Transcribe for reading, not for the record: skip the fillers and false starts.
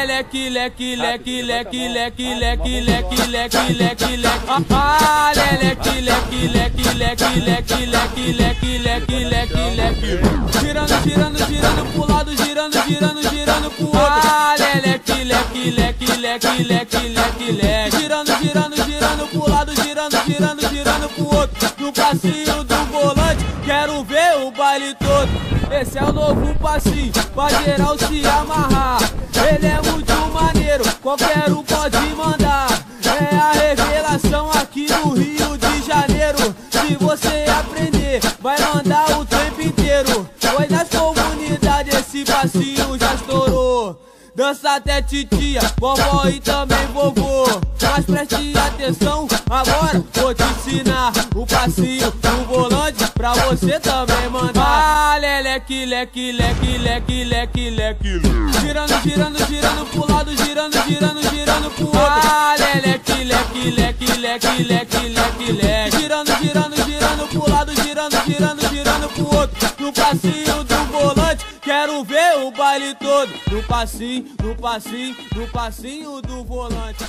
leque, leque, leque, leque, leque, leque, leque, leque, leque, leque. Ah, leque, leque, leque, leque, leque, leque, leque, leque, leque, leque. Girando, girando, girando pro lado, girando, girando, girando pro outro. Ah, leque, leque, leque, leque, leque, leque, leque. Girando, girando, girando pro lado, girando, girando, girando pro outro. No passinho do volante, quero ver o baile todo. Esse é o novo passinho, pra geral se amarrar. Ele é muito maneiro, qualquer um pode mandar. É a revelação aqui no Rio de Janeiro. Se você aprender, vai mandar o tempo inteiro. Foi nas comunidades, esse passinho já estourou. Dança até titia, vovó e também vovô. Mas preste atenção, agora vou te ensinar o passinho do volante pra você também mandar. Ah, leque, leque, leque, leque, leque, leque. Girando, girando, girando pro lado, girando, girando, girando pro outro. Ah, leque, leque, leque, leque, leque, leque, leque. Girando, girando, girando pro lado, girando, girando, girando pro outro. No passinho do volante, quero ver o baile todo. No passinho, no passinho, no passinho do volante.